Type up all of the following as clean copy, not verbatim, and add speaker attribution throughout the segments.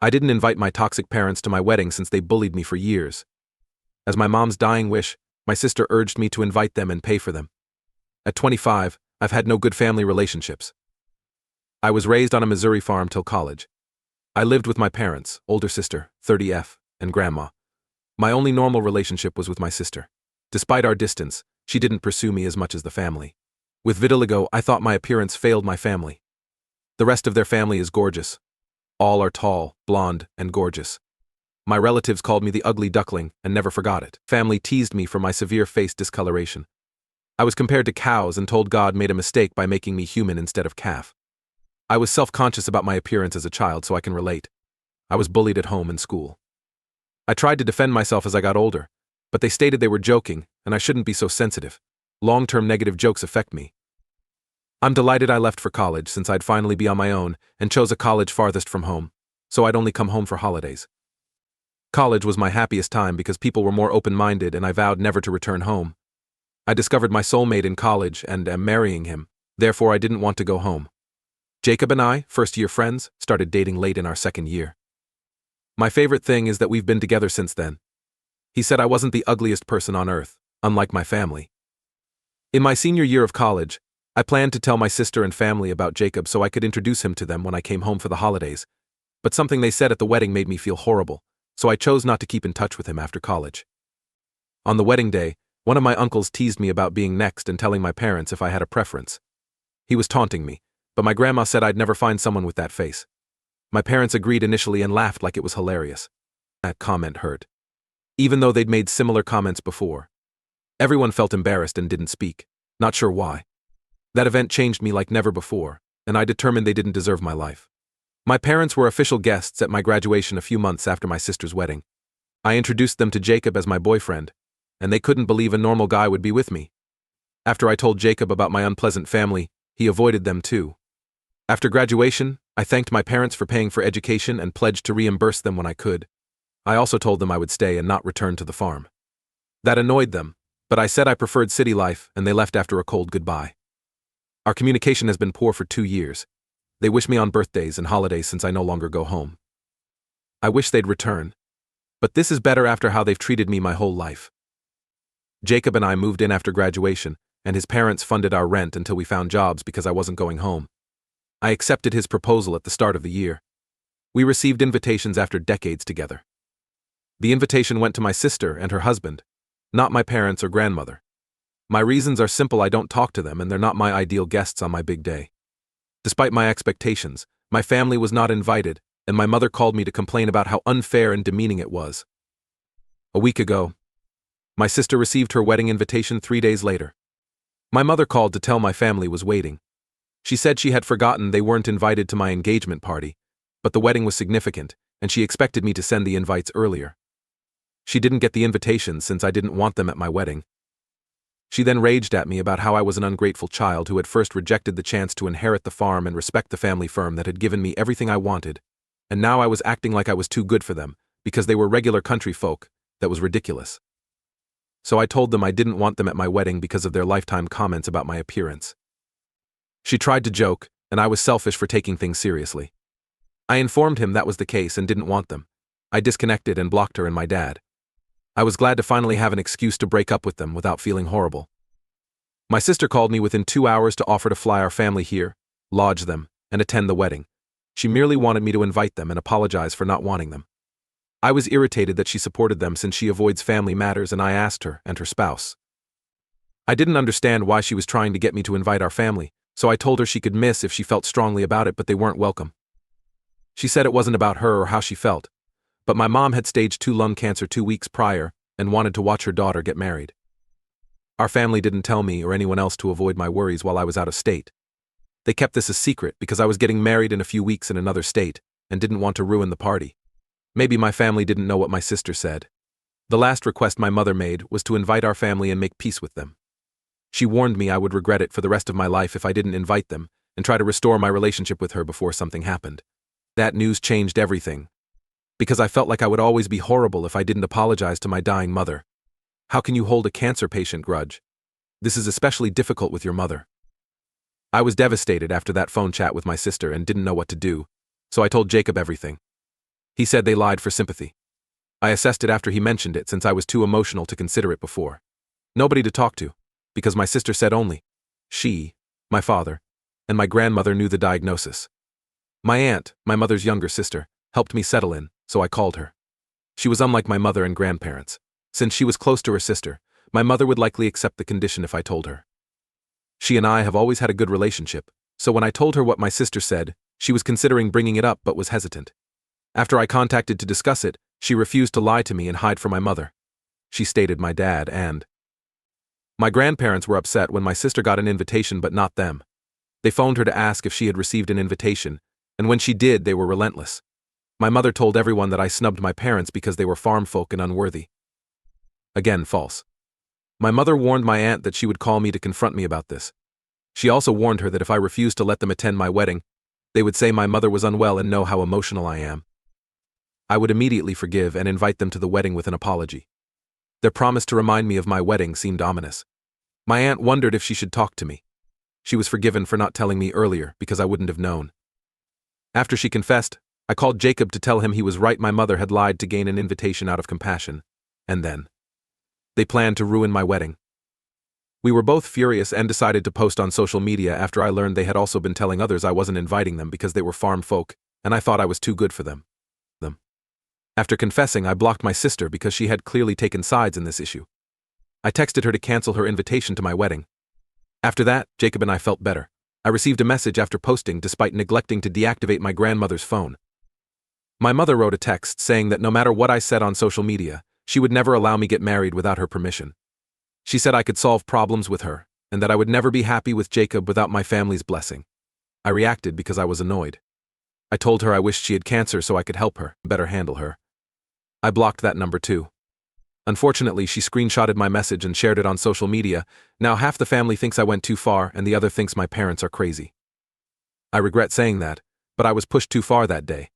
Speaker 1: I didn't invite my toxic parents to my wedding since they bullied me for years. As my mom's dying wish, my sister urged me to invite them and pay for them. At 25, I've had no good family relationships. I was raised on a Missouri farm till college. I lived with my parents, older sister, 30F, and grandma. My only normal relationship was with my sister. Despite our distance, she didn't pursue me as much as the family. With vitiligo, I thought my appearance failed my family. The rest of their family is gorgeous. All are tall, blonde, and gorgeous. My relatives called me the ugly duckling and never forgot it. Family teased me for my severe face discoloration. I was compared to cows and told God made a mistake by making me human instead of calf. I was self-conscious about my appearance as a child, so I can relate. I was bullied at home and school. I tried to defend myself as I got older, but they stated they were joking and I shouldn't be so sensitive. Long-term negative jokes affect me. I'm delighted I left for college since I'd finally be on my own and chose a college farthest from home, so I'd only come home for holidays. College was my happiest time because people were more open-minded and I vowed never to return home. I discovered my soulmate in college and am marrying him, therefore I didn't want to go home. Jacob and I, first-year friends, started dating late in our second year. My favorite thing is that we've been together since then. He said I wasn't the ugliest person on earth, unlike my family. In my senior year of college, I planned to tell my sister and family about Jacob so I could introduce him to them when I came home for the holidays, but something they said at the wedding made me feel horrible, so I chose not to keep in touch with him after college. On the wedding day, one of my uncles teased me about being next and telling my parents if I had a preference. He was taunting me, but my grandma said I'd never find someone with that face. My parents agreed initially and laughed like it was hilarious. That comment hurt. Even though they'd made similar comments before. Everyone felt embarrassed and didn't speak, not sure why. That event changed me like never before, and I determined they didn't deserve my life. My parents were official guests at my graduation a few months after my sister's wedding. I introduced them to Jacob as my boyfriend, and they couldn't believe a normal guy would be with me. After I told Jacob about my unpleasant family, he avoided them too. After graduation, I thanked my parents for paying for education and pledged to reimburse them when I could. I also told them I would stay and not return to the farm. That annoyed them, but I said I preferred city life and they left after a cold goodbye. Our communication has been poor for 2 years. They wish me on birthdays and holidays since I no longer go home. I wish they'd return. But this is better after how they've treated me my whole life. Jacob and I moved in after graduation, and his parents funded our rent until we found jobs because I wasn't going home. I accepted his proposal at the start of the year. We received invitations after decades together. The invitation went to my sister and her husband, not my parents or grandmother. My reasons are simple: I don't talk to them and they're not my ideal guests on my big day. Despite my expectations, my family was not invited, and my mother called me to complain about how unfair and demeaning it was. A week ago, my sister received her wedding invitation 3 days later. My mother called to tell my family was waiting. She said she had forgotten they weren't invited to my engagement party, but the wedding was significant, and she expected me to send the invites earlier. She didn't get the invitations since I didn't want them at my wedding. She then raged at me about how I was an ungrateful child who had first rejected the chance to inherit the farm and respect the family firm that had given me everything I wanted, and now I was acting like I was too good for them, because they were regular country folk. That was ridiculous. So I told them I didn't want them at my wedding because of their lifetime comments about my appearance. She tried to joke, and I was selfish for taking things seriously. I informed him that was the case and didn't want them. I disconnected and blocked her and my dad. I was glad to finally have an excuse to break up with them without feeling horrible. My sister called me within 2 hours to offer to fly our family here, lodge them, and attend the wedding. She merely wanted me to invite them and apologize for not wanting them. I was irritated that she supported them since she avoids family matters, and I asked her and her spouse. I didn't understand why she was trying to get me to invite our family, so I told her she could miss if she felt strongly about it, but they weren't welcome. She said it wasn't about her or how she felt, but my mom had stage 2 lung cancer 2 weeks prior and wanted to watch her daughter get married. Our family didn't tell me or anyone else to avoid my worries while I was out of state. They kept this a secret because I was getting married in a few weeks in another state and didn't want to ruin the party. Maybe my family didn't know what my sister said. The last request my mother made was to invite our family and make peace with them. She warned me I would regret it for the rest of my life if I didn't invite them and try to restore my relationship with her before something happened. That news changed everything, because I felt like I would always be horrible if I didn't apologize to my dying mother. How can you hold a cancer patient grudge? This is especially difficult with your mother. I was devastated after that phone chat with my sister and didn't know what to do, so I told Jacob everything. He said they lied for sympathy. I assessed it after he mentioned it since I was too emotional to consider it before. Nobody to talk to, because my sister said only she, my father, and my grandmother knew the diagnosis. My aunt, my mother's younger sister, helped me settle in, so I called her. She was unlike my mother and grandparents. Since she was close to her sister, my mother would likely accept the condition if I told her. She and I have always had a good relationship, so when I told her what my sister said, she was considering bringing it up but was hesitant. After I contacted to discuss it, she refused to lie to me and hide from my mother. She stated my dad and my grandparents were upset when my sister got an invitation but not them. They phoned her to ask if she had received an invitation, and when she did, they were relentless. My mother told everyone that I snubbed my parents because they were farm folk and unworthy. Again, false. My mother warned my aunt that she would call me to confront me about this. She also warned her that if I refused to let them attend my wedding, they would say my mother was unwell and know how emotional I am. I would immediately forgive and invite them to the wedding with an apology. Their promise to remind me of my wedding seemed ominous. My aunt wondered if she should talk to me. She was forgiven for not telling me earlier because I wouldn't have known. After she confessed, I called Jacob to tell him he was right, my mother had lied to gain an invitation out of compassion, and then they planned to ruin my wedding. We were both furious and decided to post on social media after I learned they had also been telling others I wasn't inviting them because they were farm folk, and I thought I was too good for them. After confessing, I blocked my sister because she had clearly taken sides in this issue. I texted her to cancel her invitation to my wedding. After that, Jacob and I felt better. I received a message after posting despite neglecting to deactivate my grandmother's phone. My mother wrote a text saying that no matter what I said on social media, she would never allow me get married without her permission. She said I could solve problems with her, and that I would never be happy with Jacob without my family's blessing. I reacted because I was annoyed. I told her I wished she had cancer so I could help her, better handle her. I blocked that number too. Unfortunately, she screenshotted my message and shared it on social media. Now half the family thinks I went too far and the other thinks my parents are crazy. I regret saying that, but I was pushed too far that day.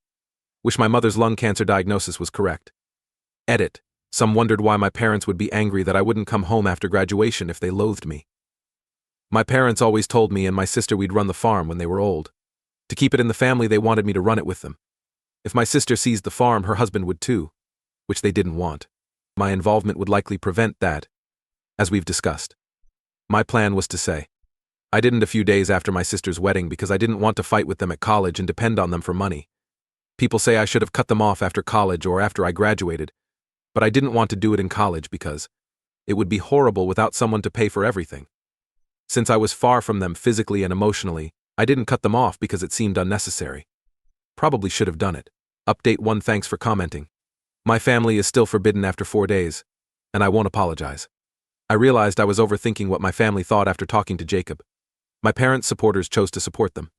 Speaker 1: Wish my mother's lung cancer diagnosis was correct. Edit. Some wondered why my parents would be angry that I wouldn't come home after graduation if they loathed me. My parents always told me and my sister we'd run the farm when they were old. To keep it in the family, they wanted me to run it with them. If my sister seized the farm, her husband would too, which they didn't want. My involvement would likely prevent that, as we've discussed. My plan was to say I didn't a few days after my sister's wedding because I didn't want to fight with them at college and depend on them for money. People say I should have cut them off after college or after I graduated, but I didn't want to do it in college because it would be horrible without someone to pay for everything. Since I was far from them physically and emotionally, I didn't cut them off because it seemed unnecessary. Probably should have done it. Update 1. Thanks for commenting. My family is still forbidden after 4 days, and I won't apologize. I realized I was overthinking what my family thought after talking to Jacob. My parents' supporters chose to support them.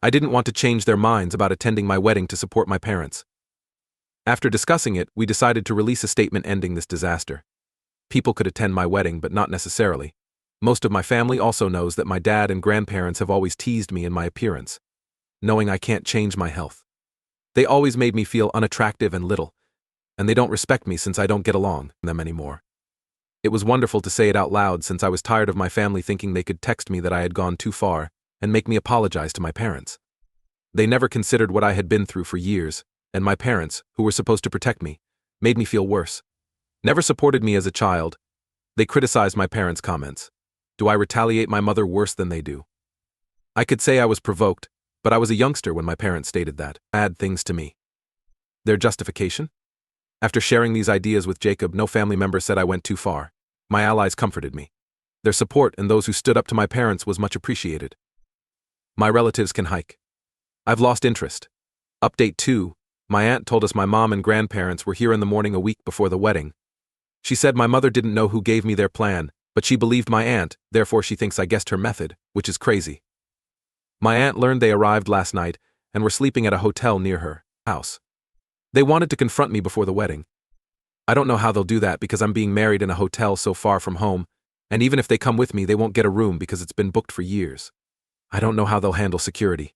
Speaker 1: I didn't want to change their minds about attending my wedding to support my parents. After discussing it, we decided to release a statement ending this disaster. People could attend my wedding, but not necessarily. Most of my family also knows that my dad and grandparents have always teased me in my appearance, knowing I can't change my health. They always made me feel unattractive and little, and they don't respect me since I don't get along with them anymore. It was wonderful to say it out loud since I was tired of my family thinking they could text me that I had gone too far and make me apologize to my parents. They never considered what I had been through for years, and my parents, who were supposed to protect me, made me feel worse. Never supported me as a child. They criticized my parents' comments. Do I retaliate my mother worse than they do? I could say I was provoked, but I was a youngster when my parents stated that bad things to me. Their justification? After sharing these ideas with Jacob, no family member said I went too far. My allies comforted me. Their support and those who stood up to my parents was much appreciated. My relatives can hike. I've lost interest. Update 2. My aunt told us my mom and grandparents were here in the morning a week before the wedding. She said my mother didn't know who gave me their plan, but she believed my aunt, therefore she thinks I guessed her method, which is crazy. My aunt learned they arrived last night and were sleeping at a hotel near her house. They wanted to confront me before the wedding. I don't know how they'll do that because I'm being married in a hotel so far from home, and even if they come with me, they won't get a room because it's been booked for years. I don't know how they'll handle security.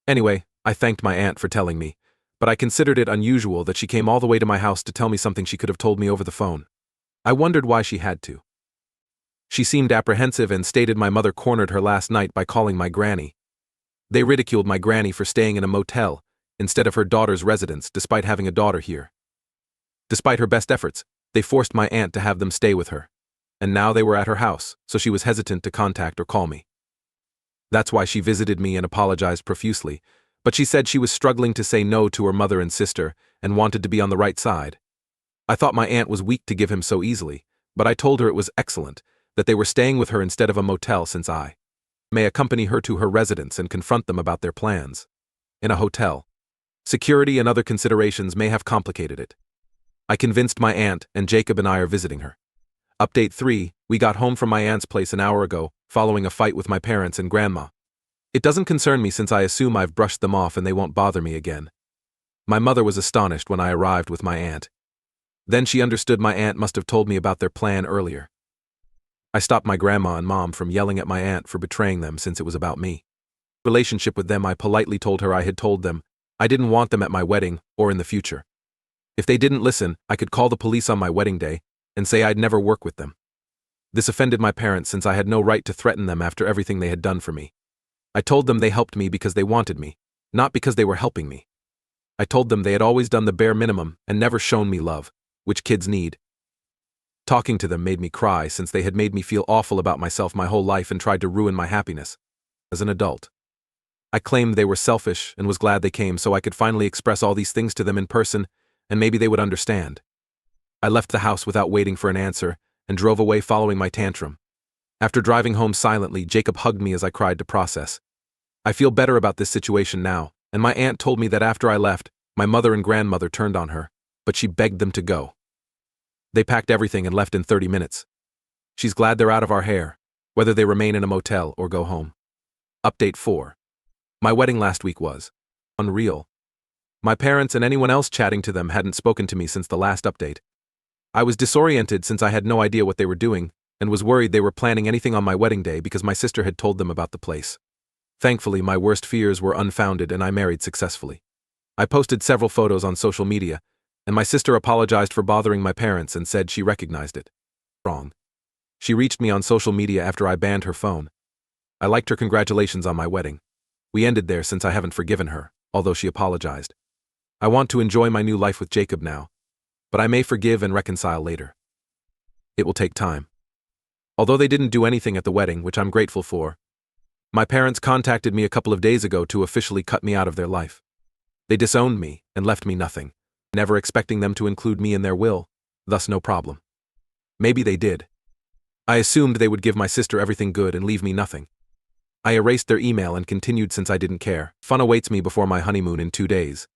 Speaker 1: Anyway, I thanked my aunt for telling me, but I considered it unusual that she came all the way to my house to tell me something she could have told me over the phone. I wondered why she had to. She seemed apprehensive and stated my mother cornered her last night by calling my granny. They ridiculed my granny for staying in a motel instead of her daughter's residence, despite having a daughter here. Despite her best efforts, they forced my aunt to have them stay with her. And now they were at her house, so she was hesitant to contact or call me. That's why she visited me and apologized profusely, but she said she was struggling to say no to her mother and sister and wanted to be on the right side. I thought my aunt was weak to give him so easily, but I told her it was excellent, that they were staying with her instead of a motel since I may accompany her to her residence and confront them about their plans. In a hotel, security and other considerations may have complicated it. I convinced my aunt, and Jacob and I are visiting her. Update 3, we got home from my aunt's place an hour ago, following a fight with my parents and grandma. It doesn't concern me since I assume I've brushed them off and they won't bother me again. My mother was astonished when I arrived with my aunt. Then she understood my aunt must have told me about their plan earlier. I stopped my grandma and mom from yelling at my aunt for betraying them since it was about me. Relationship with them, I politely told her I had told them I didn't want them at my wedding or in the future. If they didn't listen, I could call the police on my wedding day and say I'd never work with them. This offended my parents since I had no right to threaten them after everything they had done for me. I told them they helped me because they wanted me, not because they were helping me. I told them they had always done the bare minimum and never shown me love, which kids need. Talking to them made me cry since they had made me feel awful about myself my whole life and tried to ruin my happiness as an adult. I claimed they were selfish and was glad they came so I could finally express all these things to them in person and maybe they would understand. I left the house without waiting for an answer and drove away following my tantrum. After driving home silently, Jacob hugged me as I cried to process. I feel better about this situation now, and my aunt told me that after I left, my mother and grandmother turned on her, but she begged them to go. They packed everything and left in 30 minutes. She's glad they're out of our hair, whether they remain in a motel or go home. Update 4. My wedding last week was unreal. My parents and anyone else chatting to them hadn't spoken to me since the last update. I was disoriented since I had no idea what they were doing, and was worried they were planning anything on my wedding day because my sister had told them about the place. Thankfully, my worst fears were unfounded and I married successfully. I posted several photos on social media, and my sister apologized for bothering my parents and said she recognized it wrong. She reached me on social media after I banned her phone. I liked her congratulations on my wedding. We ended there since I haven't forgiven her, although she apologized. I want to enjoy my new life with Jacob now, but I may forgive and reconcile later. It will take time. Although they didn't do anything at the wedding, which I'm grateful for, my parents contacted me a couple of days ago to officially cut me out of their life. They disowned me and left me nothing, never expecting them to include me in their will, thus no problem. Maybe they did. I assumed they would give my sister everything good and leave me nothing. I erased their email and continued since I didn't care. Fun awaits me before my honeymoon in 2 days.